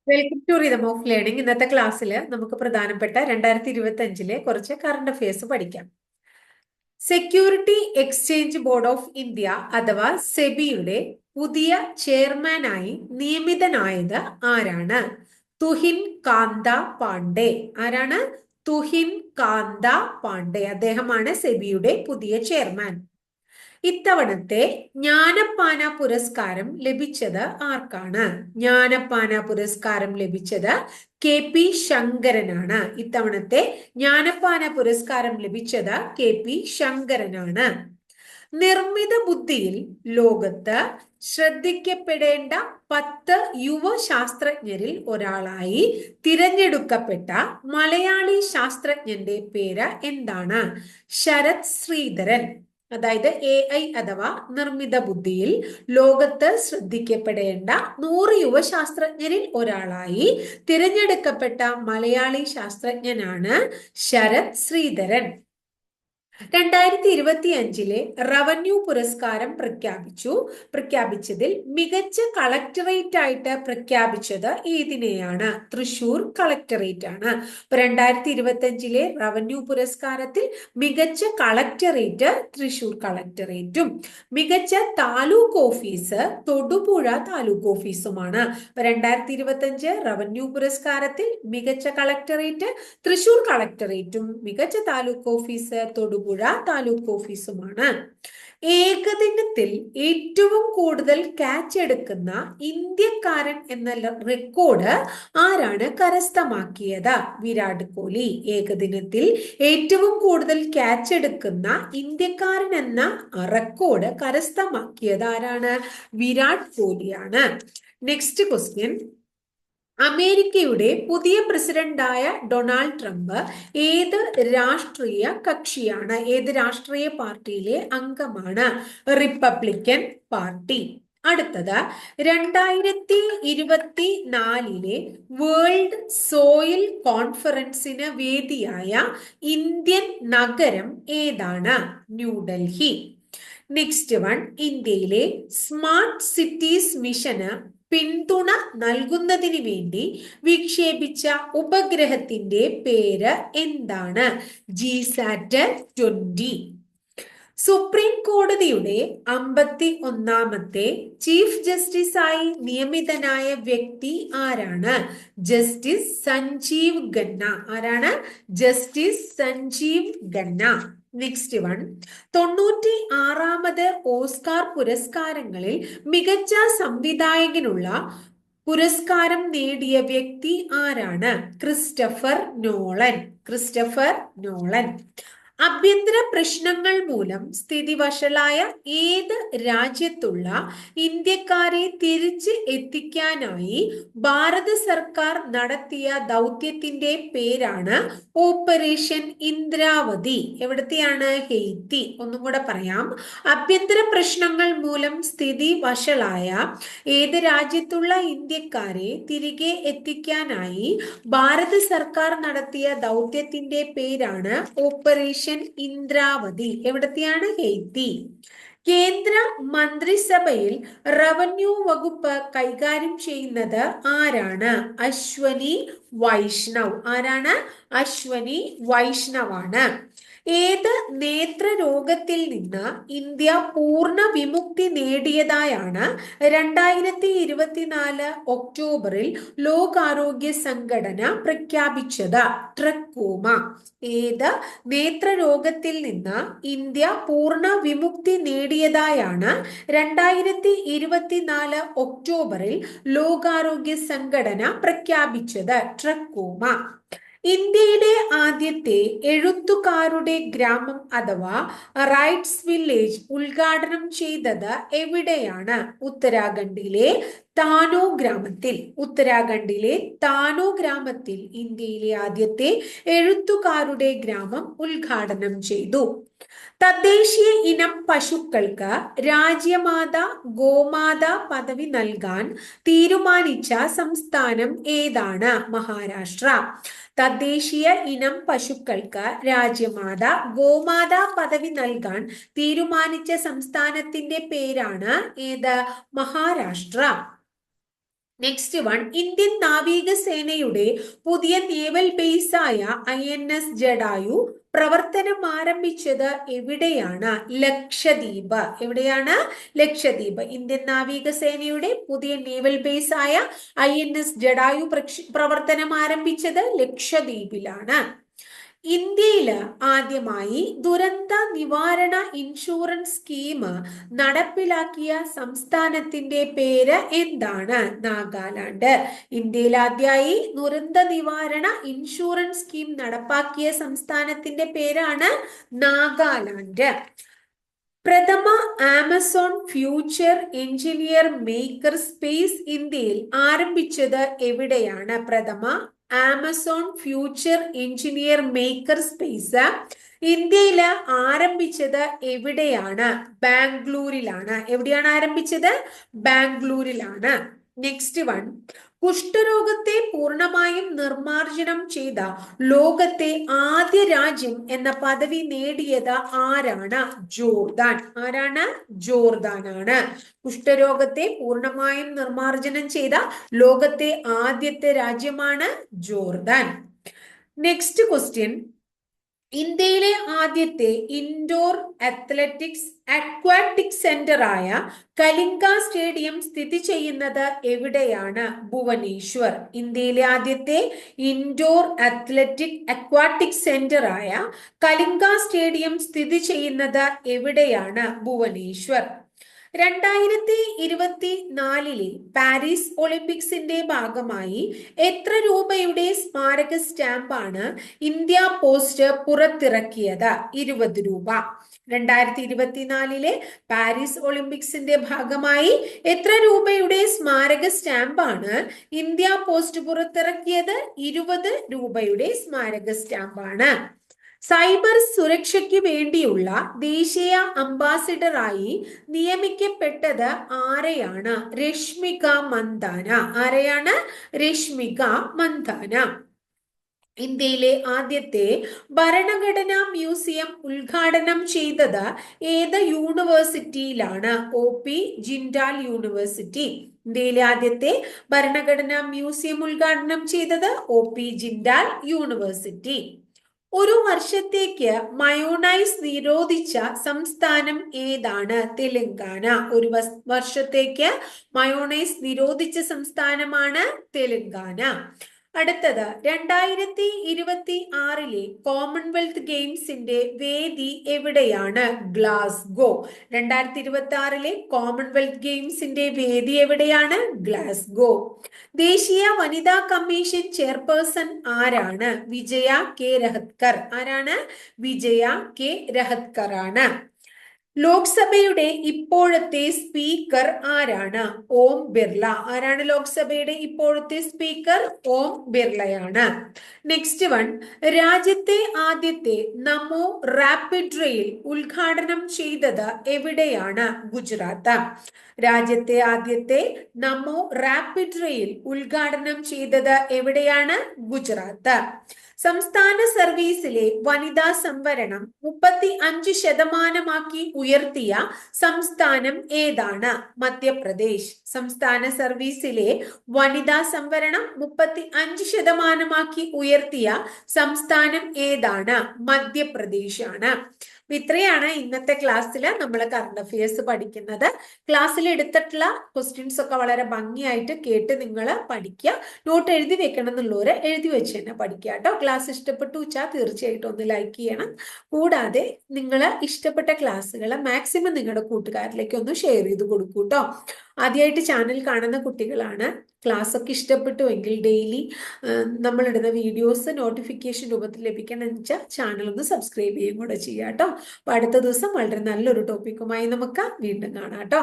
Welcome to rhythm of learning. ഇന്നത്തെ ക്ലാസ്സിൽ നമുക്ക് പ്രധാനപ്പെട്ട 2025 കുറച്ച് കറണ്ട് അഫയേഴ്സ് പഠിക്കാം. Security exchange board of India അഥവാ സെബിയുടെ പുതിയ ചെയർമാനായി നിയമിതനായത് ആരാണ്? തുഹിൻ കാന്ത പാണ്ഡെ. ആരാണ്? തുഹിൻ കാന്ത പാണ്ഡെ. അദ്ദേഹമാണ് സെബിയുടെ പുതിയ ചെയർമാൻ. ഇത്തവണത്തെ ജ്ഞാനപ്പാന പുരസ്കാരം ലഭിച്ചത് ആർക്കാണ്? ജ്ഞാനപ്പാന പുരസ്കാരം ലഭിച്ചത് കെ.പി. ശങ്കരനാണ്. ഇത്തവണത്തെ ജ്ഞാനപ്പാന പുരസ്കാരം ലഭിച്ചത് കെ.പി. ശങ്കരനാണ്. നിർമ്മിത ബുദ്ധിയിൽ ലോകത്ത് ശ്രദ്ധിക്കപ്പെടേണ്ട 10 യുവ ശാസ്ത്രജ്ഞരിൽ ഒരാളായി തിരഞ്ഞെടുക്കപ്പെട്ട മലയാളി ശാസ്ത്രജ്ഞന്റെ പേര് എന്താണ്? ശരത് ശ്രീധരൻ. അതായത് AI അഥവാ നിർമ്മിത ബുദ്ധിയിൽ ലോകത്ത് ശ്രദ്ധിക്കപ്പെടേണ്ട 100 യുവശാസ്ത്രജ്ഞരിൽ ഒരാളായി തിരഞ്ഞെടുക്കപ്പെട്ട മലയാളി ശാസ്ത്രജ്ഞനാണ് ശരത് ശ്രീധരൻ. 2025 റവന്യൂ പുരസ്കാരം പ്രഖ്യാപിച്ചതിൽ മികച്ച കളക്ടറേറ്റ് ആയിട്ട് പ്രഖ്യാപിച്ചത് ഏതിനെയാണ്? തൃശൂർ കളക്ടറേറ്റ് ആണ്. 2025 റവന്യൂ പുരസ്കാരത്തിൽ മികച്ച കളക്ടറേറ്റ് തൃശൂർ കളക്ടറേറ്റും മികച്ച താലൂക്ക് ഓഫീസ് തൊടുപുഴ താലൂക്ക് ഓഫീസുമാണ്. 2025 റവന്യൂ പുരസ്കാരത്തിൽ മികച്ച കളക്ടറേറ്റ് തൃശൂർ കളക്ടറേറ്റും മികച്ച താലൂക്ക് ഓഫീസ് തൊടുപുഴ താലൂക്ക് ഓഫീസുമാണ്. ഏകദിനത്തിൽ ഏറ്റവും കൂടുതൽ ക്യാച്ച് എടുക്കുന്ന ഇന്ത്യക്കാരൻ എന്ന റെക്കോർഡ് ആരാണ് കരസ്ഥമാക്കിയത്? വിരാട് കോഹ്ലി. ഏകദിനത്തിൽ ഏറ്റവും കൂടുതൽ ക്യാച്ച് എടുക്കുന്ന ഇന്ത്യക്കാരൻ എന്ന റെക്കോർഡ് കരസ്ഥമാക്കിയത് ആരാണ്? വിരാട് കോഹ്ലിയാണ്. Next question. അമേരിക്കയുടെ പുതിയ പ്രസിഡന്റായ ഡൊണാൾഡ് ട്രംപ് ഏത് രാഷ്ട്രീയ കക്ഷിയാണ്? ഏത് രാഷ്ട്രീയ പാർട്ടിയിലെ അംഗമാണ്? Republican party. അടുത്തത് 2024 വേൾഡ് സോയിൽ കോൺഫറൻസിന് വേദിയായ ഇന്ത്യൻ നഗരം ഏതാണ്? ന്യൂഡൽഹി. Next one. ഇന്ത്യയിലെ സ്മാർട്ട് സിറ്റീസ് മിഷന് പിന്തുണ നൽകുന്നതിന് വേണ്ടി വിക്ഷേപിച്ച ഉപഗ്രഹത്തിന്റെ പേര് എന്താണ്? GSAT-20. സുപ്രീം കോടതിയുടെ 51ാമത്തെ ചീഫ് ജസ്റ്റിസായി നിയമിതനായ വ്യക്തി ആരാണ്? ജസ്റ്റിസ് സഞ്ജീവ് ഖന്ന. ആരാണ്? Justice Sanjiv Khanna. Next one. 96ാമത് ഓസ്കാർ പുരസ്കാരങ്ങളിൽ മികച്ച സംവിധായകനുള്ള പുരസ്കാരം നേടിയ വ്യക്തി ആരാണ്? Christopher Nolan. Christopher Nolan. ആഭ്യന്തര പ്രശ്നങ്ങൾ മൂലം സ്ഥിതി വഷളായ ഏത് രാജ്യത്തുള്ള ഇന്ത്യക്കാരെ തിരിച്ച് എത്തിക്കാനായി ഭാരത സർക്കാർ നടത്തിയ ദൗത്യത്തിന്റെ പേരാണ് ഓപ്പറേഷൻ ഇന്ദ്രാവതി. എവിടത്തെയാണ്? ഹെയ്ത്തി. ഒന്നും കൂടെ പറയാം. ആഭ്യന്തര പ്രശ്നങ്ങൾ മൂലം സ്ഥിതി വഷളായ ഏത് രാജ്യത്തുള്ള ഇന്ത്യക്കാരെ തിരികെ എത്തിക്കാനായി ഭാരത സർക്കാർ നടത്തിയ ദൗത്യത്തിന്റെ പേരാണ് ഓപ്പറേഷൻ ഇന്ദ്രാവതി. എവിടത്തെയാണ്? ഹെയ്ത്തി. കേന്ദ്ര മന്ത്രിസഭയിൽ റവന്യൂ വകുപ്പ് കൈകാര്യം ചെയ്യുന്നത് ആരാണ്? അശ്വനി വൈഷ്ണവ്. ആരാണ്? അശ്വനി വൈഷ്ണവാണ്. ഏത് നേത്രരോഗത്തിൽ നിന്ന് ഇന്ത്യ പൂർണ്ണ വിമുക്തി നേടിയതായാണ് 2024 ഒക്ടോബറിൽ ലോകാരോഗ്യ സംഘടന പ്രഖ്യാപിച്ചത്? ട്രക്കോമ. ഏത് നേത്രരോഗത്തിൽ നിന്ന് ഇന്ത്യ പൂർണ്ണ വിമുക്തി നേടിയതായാണ് 2024 ഒക്ടോബറിൽ ലോകാരോഗ്യ സംഘടന പ്രഖ്യാപിച്ചത്? ട്രക്കോമ. ഇന്ത്യയുടെ ആദ്യത്തെ എഴുത്തുകാരുടെ ഗ്രാമം അഥവാ റൈറ്റ്സ് വില്ലേജ് ഉദ്ഘാടനം ചെയ്തത് എവിടെയാണ്? ഉത്തരാഖണ്ഡിലെ താനോ ഗ്രാമത്തിൽ. ഉത്തരാഖണ്ഡിലെ താനോ ഗ്രാമത്തിൽ ഇന്ത്യയിലെ ആദ്യത്തെ എഴുത്തുകാരുടെ ഗ്രാമം ഉദ്ഘാടനം ചെയ്തു. തദ്ദേശീയ ഇനം പശുക്കൾക്ക് രാജ്യമാത ഗോമാത പദവി നൽകാൻ തീരുമാനിച്ച സംസ്ഥാനം ഏതാണ്? മഹാരാഷ്ട്ര. തദ്ദേശീയ ഇനം പശുക്കൾക്ക് രാജ്യമാത ഗോമാത പദവി നൽകാൻ തീരുമാനിച്ച സംസ്ഥാനത്തിന്റെ പേരാണ് ഏത്? മഹാരാഷ്ട്ര. നെക്സ്റ്റ് വൺ, ഇന്ത്യൻ നാവികസേനയുടെ പുതിയ നേവൽ ബേസായ INS ജഡായു പ്രവർത്തനം ആരംഭിച്ചത് എവിടെയാണ്? ലക്ഷദ്വീപ്. എവിടെയാണ്? ലക്ഷദ്വീപ്. ഇന്ത്യൻ നാവികസേനയുടെ പുതിയ നേവൽ ബേസായ INS ജഡായു പ്രവർത്തനം ആരംഭിച്ചത് ലക്ഷദ്വീപിലാണ്. ഇന്ത്യയിൽ ആദ്യമായി ദുരന്ത നിവാരണ ഇൻഷുറൻസ് സ്കീം നടപ്പിലാക്കിയ സംസ്ഥാനത്തിന്റെ പേര് എന്താണ്? നാഗാലാൻഡ്. ഇന്ത്യയിൽ ആദ്യമായി ദുരന്ത നിവാരണ ഇൻഷുറൻസ് സ്കീം നടപ്പാക്കിയ സംസ്ഥാനത്തിന്റെ പേരാണ് നാഗാലാൻഡ്. പ്രഥമ Amazon future engineer maker space ഇന്ത്യയിൽ ആരംഭിച്ചത് എവിടെയാണ്? പ്രഥമ Amazon future engineer maker space ഇന്ത്യയിൽ ആരംഭിച്ചത് എവിടെയാണ്? ബാംഗ്ലൂരിലാണ്. എവിടെയാണ് ആരംഭിച്ചത്? ബാംഗ്ലൂരിലാണ്. നെക്സ്റ്റ് വൺ, കുഷ്ഠരോഗത്തെ പൂർണ്ണമായും നിർമ്മാർജ്ജനം ചെയ്ത ലോകത്തെ ആദ്യ രാജ്യം എന്ന പദവി നേടിയത് ആരാണ്? ജോർദാൻ. ആരാണ്? ജോർദാനാണ്. കുഷ്ഠരോഗത്തെ പൂർണ്ണമായും നിർമ്മാർജ്ജനം ചെയ്ത ലോകത്തെ ആദ്യത്തെ രാജ്യമാണ് ജോർദാൻ. നെക്സ്റ്റ് ക്വസ്റ്റ്യൻ, ഇന്ത്യയിലെ ആദ്യത്തെ ഇൻഡോർ അക്വാറ്റിക് സെന്റർ ആയ കലിംഗ സ്റ്റേഡിയം സ്ഥിതി ചെയ്യുന്നത് എവിടെയാണ്? ഭുവനേശ്വർ. ഇന്ത്യയിലെ ആദ്യത്തെ ഇൻഡോർ അക്വാറ്റിക് സെന്റർ ആയ കലിംഗ സ്റ്റേഡിയം സ്ഥിതി ചെയ്യുന്നത് എവിടെയാണ്? ഭുവനേശ്വർ. 2024 പാരീസ് ഒളിമ്പിക്സിന്റെ ഭാഗമായി എത്ര രൂപയുടെ സ്മാരക സ്റ്റാമ്പാണ് ഇന്ത്യ പോസ്റ്റ് പുറത്തിറക്കിയത്? 20 രൂപ. 2024 പാരീസ് ഒളിമ്പിക്സിന്റെ ഭാഗമായി എത്ര രൂപയുടെ സ്മാരക സ്റ്റാമ്പാണ് ഇന്ത്യ പോസ്റ്റ് പുറത്തിറക്കിയത്? 20 രൂപയുടെ സ്മാരക സ്റ്റാമ്പാണ്. സൈബർ സുരക്ഷയ്ക്ക് വേണ്ടിയുള്ള ദേശീയ അംബാസിഡറായി നിയമിക്കപ്പെട്ടത് ആരെയാണ്? രശ്മിക മന്ദാന. ആരെയാണ്? രശ്മിക മന്ദാന. ഇന്ത്യയിലെ ആദ്യത്തെ ഭരണഘടനാ മ്യൂസിയം ഉദ്ഘാടനം ചെയ്തത് ഏത് യൂണിവേഴ്സിറ്റിയിലാണ്? OP Jindal university. ഇന്ത്യയിലെ ആദ്യത്തെ ഭരണഘടനാ മ്യൂസിയം ഉദ്ഘാടനം ചെയ്തത് OP ജിൻഡാൽ യൂണിവേഴ്സിറ്റി. ഒരു വർഷത്തേക്ക് മയോണൈസ് നിരോധിച്ച സംസ്ഥാനം ഏതാണ്? തെലങ്കാന. ഒരു വർഷത്തേക്ക് മയോണൈസ് നിരോധിച്ച സംസ്ഥാനമാണ് തെലങ്കാന. അടുത്തത്, 2026 കോമൺവെൽത്ത് ഗെയിംസിന്റെ വേദി എവിടെയാണ്? ഗ്ലാസ്ഗോ. 2026 കോമൺവെൽത്ത് ഗെയിംസിന്റെ വേദി എവിടെയാണ്? ഗ്ലാസ്ഗോ. ദേശീയ വനിതാ കമ്മീഷൻ ചെയർപേഴ്സൺ ആരാണ്? വിജയ കെ രഹത്കർ. ആരാണ്? വിജയ കെ രഹത്കർ ആണ്. ലോക്സഭയുടെ ഇപ്പോഴത്തെ സ്പീക്കർ ആരാണ്? ഓം ബിർള. ആരാണ് ലോക്സഭയുടെ ഇപ്പോഴത്തെ സ്പീക്കർ? ഓം ബിർളയാണ്. നെക്സ്റ്റ് വൺ, രാജ്യത്തെ ആദ്യത്തെ നമോ റാപ്പിഡ് റെയിൽ ഉദ്ഘാടനം ചെയ്തത് എവിടെയാണ്? ഗുജറാത്ത്. രാജ്യത്തെ ആദ്യത്തെ നമോ റാപ്പിഡ് റെയിൽ ഉദ്ഘാടനം ചെയ്തത് എവിടെയാണ്? ഗുജറാത്ത്. സംസ്ഥാന സർവീസിലെ വനിതാ സംവരണം 35% ഉയർത്തിയ സംസ്ഥാനം ഏതാണ്? മധ്യപ്രദേശ്. സംസ്ഥാന സർവീസിലെ വനിതാ സംവരണം 35% ഉയർത്തിയ സംസ്ഥാനം ഏതാണ്? മധ്യപ്രദേശ് ആണ്. ഇത്രയാണ് ഇന്നത്തെ ക്ലാസ്സിൽ നമ്മൾ കറണ്ട് അഫയേഴ്സ് പഠിക്കുന്നത്. ക്ലാസ്സിൽ എടുത്തിട്ടുള്ള ക്വസ്റ്റ്യൻസ് ഒക്കെ വളരെ ഭംഗിയായിട്ട് കേട്ട് നിങ്ങൾ പഠിക്കുക. നോട്ട് എഴുതി വെക്കണം എന്നുള്ളവര് എഴുതി വെച്ച് തന്നെ പഠിക്കുക കേട്ടോ. ക്ലാസ് ഇഷ്ടപ്പെട്ടു വെച്ചാൽ തീർച്ചയായിട്ടും ഒന്ന് ലൈക്ക് ചെയ്യണം. കൂടാതെ നിങ്ങൾ ഇഷ്ടപ്പെട്ട ക്ലാസ്സുകൾ മാക്സിമം നിങ്ങളുടെ കൂട്ടുകാരിലേക്ക് ഒന്ന് ഷെയർ ചെയ്ത് കൊടുക്കൂ കേട്ടോ. ആദ്യമായിട്ട് ചാനൽ കാണുന്ന കുട്ടികളാണ്, ക്ലാസ് ഒക്കെ ഇഷ്ടപ്പെട്ടുവെങ്കിൽ ഡെയിലി നമ്മളിടുന്ന വീഡിയോസ് നോട്ടിഫിക്കേഷൻ രൂപത്തിൽ ലഭിക്കണമെന്ന് വെച്ചാൽ ചാനൽ ഒന്ന് സബ്സ്ക്രൈബ് ചെയ്യുകയും കൂടെ ചെയ്യാം കേട്ടോ. അപ്പൊ അടുത്ത ദിവസം വളരെ നല്ലൊരു ടോപ്പിക്കുമായി നമുക്ക് വീണ്ടും കാണാം കേട്ടോ.